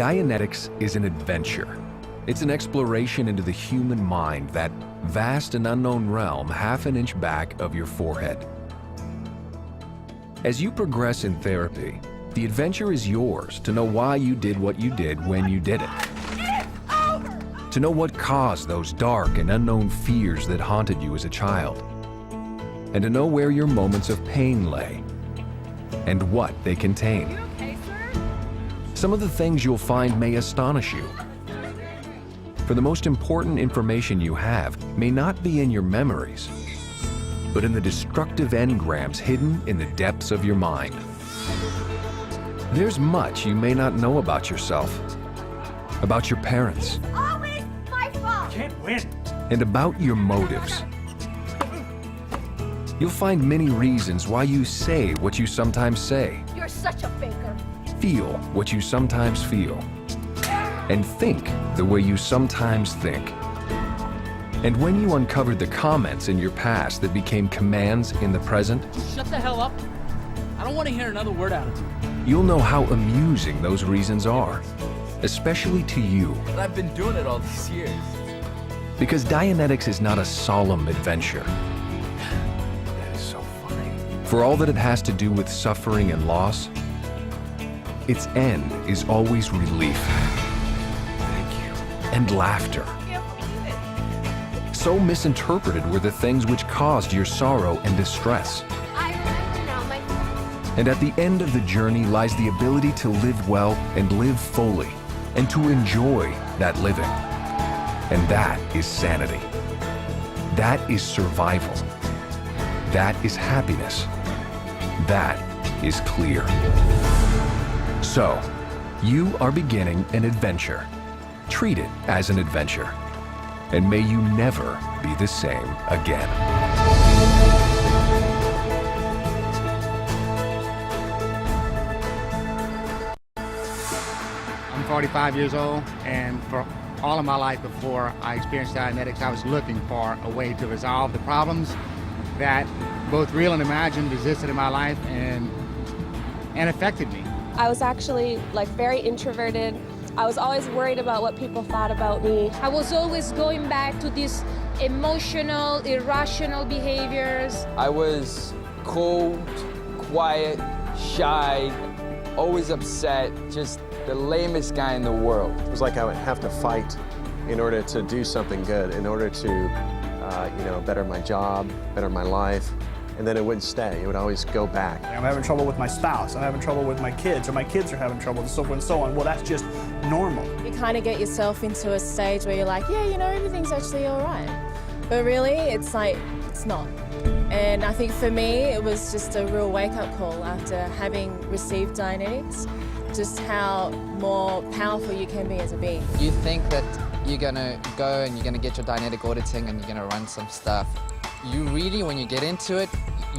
Dianetics is an adventure. It's an exploration into the human mind, that vast and unknown realm half an inch back of your forehead. As you progress in therapy, the adventure is yours to know why you did what you did when you did it. To know what caused those dark and unknown fears that haunted you as a child. And to know where your moments of pain lay and what they contain. Some of the things you'll find may astonish you. For the most important information you have may not be in your memories, but in the destructive engrams hidden in the depths of your mind. There's much you may not know about yourself, about your parents, Always my fault. Can't win. and about your motives. You'll find many reasons why you say what you sometimes say, You're such a faker. feel what you sometimes feel, and think the way you sometimes think. And when you uncovered the comments in your past that became commands in the present, Shut the hell up. I don't want to hear another word out of you. you'll know how amusing those reasons are, especially to you. But I've been doing it all these years. Because Dianetics is not a solemn adventure. That is so funny. For all that it has to do with suffering and loss, its end is always relief Thank you. and laughter. So misinterpreted were the things which caused your sorrow and distress. I remember now, my friend. And at the end of the journey lies the ability to live well and live fully, and to enjoy that living. And that is sanity. That is survival. That is happiness. That is clear. So, you are beginning an adventure. Treat it as an adventure. And may you never be the same again. I'm 45 years old, and for all of my life before I experienced Dianetics, I was looking for a way to resolve the problems that both real and imagined existed in my life and affected me. I was actually very introverted. I was always worried about what people thought about me. I was always going back to these emotional, irrational behaviors. I was cold, quiet, shy, always upset, just the lamest guy in the world. It was like I would have to fight in order to do something good, in order to, better my job, better my life, and then it wouldn't stay. It would always go back. I'm having trouble with my spouse, I'm having trouble with my kids, or my kids are having trouble, and so forth and so on. Well, that's just normal. You kind of get yourself into a stage where you're like, yeah, everything's actually all right. But really, it's not. And I think for me, it was just a real wake-up call after having received Dianetics, just how more powerful you can be as a being. You think that you're gonna go and you're gonna get your Dianetic auditing and you're gonna run some stuff. You really, when you get into it,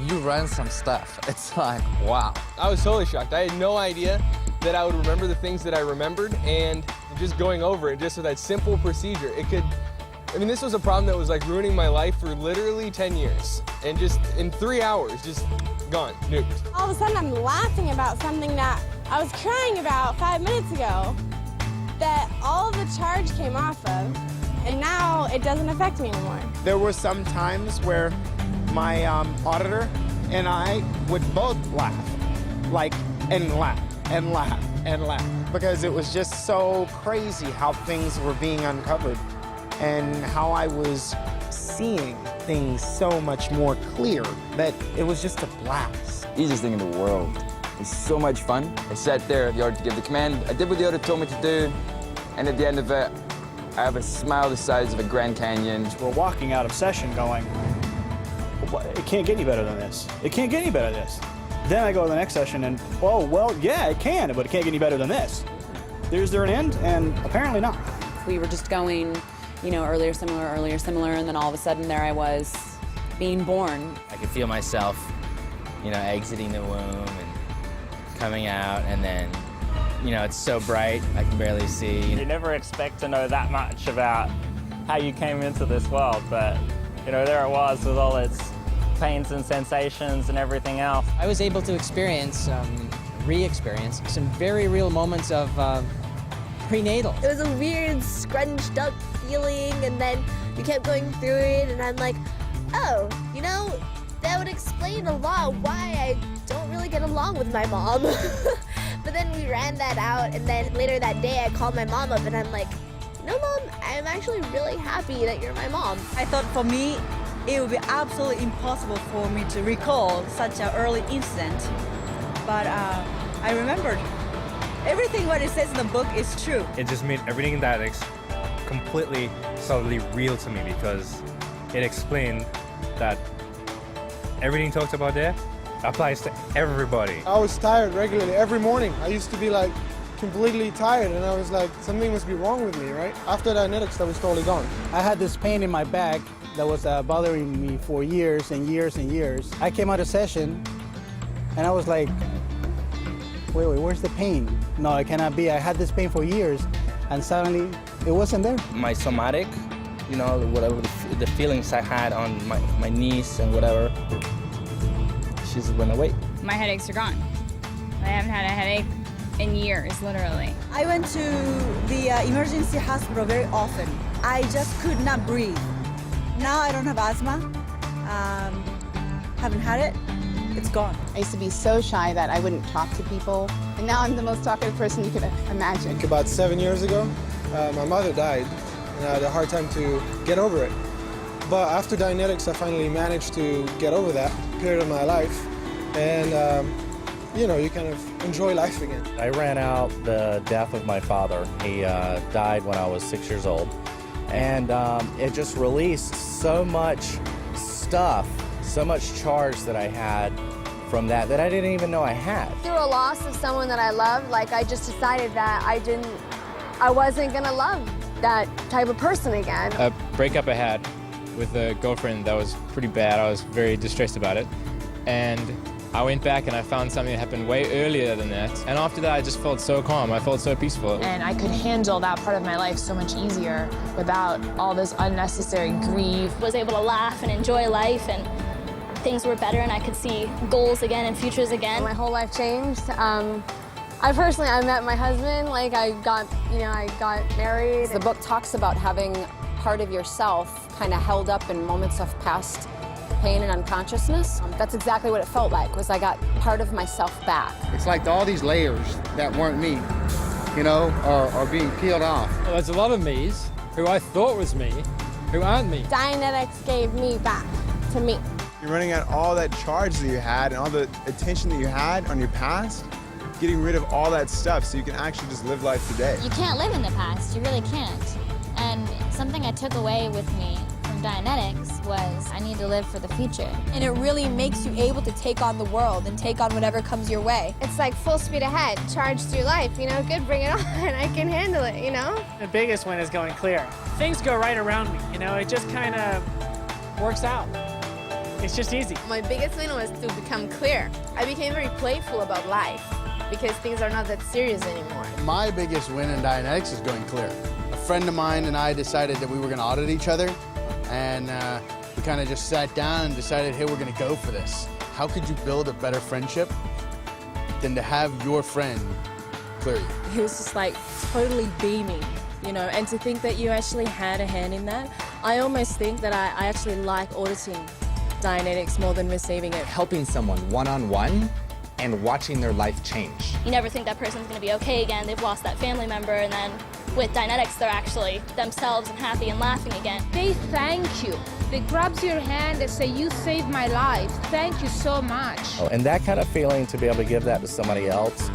you run some stuff. It's like, wow. I was totally shocked. I had no idea that I would remember the things that I remembered, and just going over it, just with that simple procedure, this was a problem that was ruining my life for literally 10 years. And just in 3 hours, just gone, nuked. All of a sudden, I'm laughing about something that I was crying about 5 minutes ago that all of the charge came off of, and now it doesn't affect me anymore. There were some times where my auditor and I would both laugh, and laugh, and laugh, and laugh, because it was just so crazy how things were being uncovered and how I was seeing things so much more clear that it was just a blast. Easiest thing in the world. It's so much fun. I sat there, the auditor gave the command. I did what the auditor told me to do, and at the end of it, I have a smile the size of a Grand Canyon. We're walking out of session going, it can't get any better than this. It can't get any better than this. Then I go to the next session and, oh, well, yeah, it can, but it can't get any better than this. Is there an end? And apparently not. We were just going, earlier, similar, and then all of a sudden there I was being born. I could feel myself, exiting the womb and coming out, and then, it's so bright, I can barely see. You never expect to know that much about how you came into this world, but, there it was with all its pains and sensations and everything else. I was able to experience, re-experience, some very real moments of prenatal. It was a weird scrunched up feeling, and then we kept going through it, and I'm like, oh, you know, that would explain a lot why I don't really get along with my mom. But then we ran that out, and then later that day I called my mom up, and I'm like, no, Mom, I'm actually really happy that you're my mom. I thought for me, it would be absolutely impossible for me to recall such an early incident. But I remembered. Everything what it says in the book is true. It just made everything in Dianetics completely, solidly real to me, because it explained that everything talked about there applies to everybody. I was tired regularly every morning. I used to be like completely tired, and I was like, something must be wrong with me, right? After Dianetics, that was totally gone. I had this pain in my back that was bothering me for years and years and years. I came out of session, and I was like, wait, where's the pain? No, it cannot be. I had this pain for years, and suddenly it wasn't there. My somatic, you know, whatever the feelings I had on my knees and whatever, she just went away. My headaches are gone. I haven't had a headache in years, literally. I went to the emergency hospital very often. I just could not breathe. Now I don't have asthma. Haven't had it. It's gone. I used to be so shy that I wouldn't talk to people, and now I'm the most talkative person you could imagine. Like about 7 years ago, my mother died, and I had a hard time to get over it. But after Dianetics, I finally managed to get over that period of my life, and you know, you kind of enjoy life again. I ran out the death of my father. He died when I was 6 years old, and it just released so much stuff, so much charge that I had from that I didn't even know I had. Through a loss of someone that I loved, like I just decided that I wasn't gonna love that type of person again. A breakup I had with a girlfriend that was pretty bad. I was very distressed about it. And I went back and I found something that happened way earlier than that. And after that, I just felt so calm. I felt so peaceful. And I could handle that part of my life so much easier without all this unnecessary grief. Was able to laugh and enjoy life, and things were better, and I could see goals again and futures again. My whole life changed. I met my husband, like I got married. The book talks about having part of yourself kind of held up in moments of past pain and unconsciousness. That's exactly what it felt like, was I got part of myself back. It's like all these layers that weren't me, you know, are being peeled off. Well, there's a lot of me's who I thought was me, who aren't me. Dianetics gave me back to me. You're running out all that charge that you had and all the attention that you had on your past, getting rid of all that stuff so you can actually just live life today. You can't live in the past, you really can't. And something I took away with me from Dianetics was I need to live for the future. And it really makes you able to take on the world and take on whatever comes your way. It's like full speed ahead, charge through life, you know, good, bring it on, I can handle it, you know? The biggest win is going clear. Things go right around me, you know, it just kind of works out. It's just easy. My biggest win was to become clear. I became very playful about life because things are not that serious anymore. My biggest win in Dianetics is going clear. A friend of mine and I decided that we were going to audit each other, and we kind of just sat down and decided, hey, we're going to go for this. How could you build a better friendship than to have your friend clear you? He was just like totally beaming, you know, and to think that you actually had a hand in that. I almost think that I actually like auditing Dianetics more than receiving it. Helping someone one-on-one and watching their life change. You never think that person's going to be okay again. They've lost that family member, and then with Dianetics, they're actually themselves and happy and laughing again. They thank you. They grab your hand and say, you saved my life. Thank you so much. And that kind of feeling, to be able to give that to somebody else,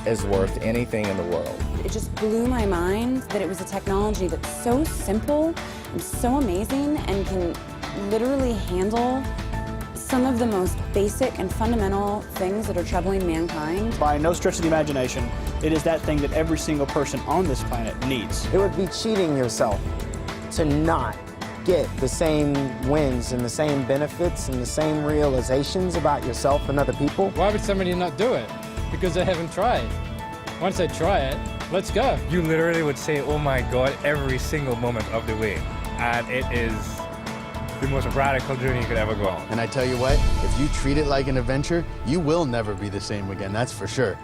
is worth anything in the world. It just blew my mind that it was a technology that's so simple and so amazing and can literally handle some of the most basic and fundamental things that are troubling mankind. By no stretch of the imagination, it is that thing that every single person on this planet needs. It would be cheating yourself to not get the same wins and the same benefits and the same realizations about yourself and other people. Why would somebody not do it? Because they haven't tried. Once they try it, let's go. You literally would say, oh my God, every single moment of the way. And it is the most radical journey you could ever go on. And I tell you what, if you treat it like an adventure, you will never be the same again, that's for sure.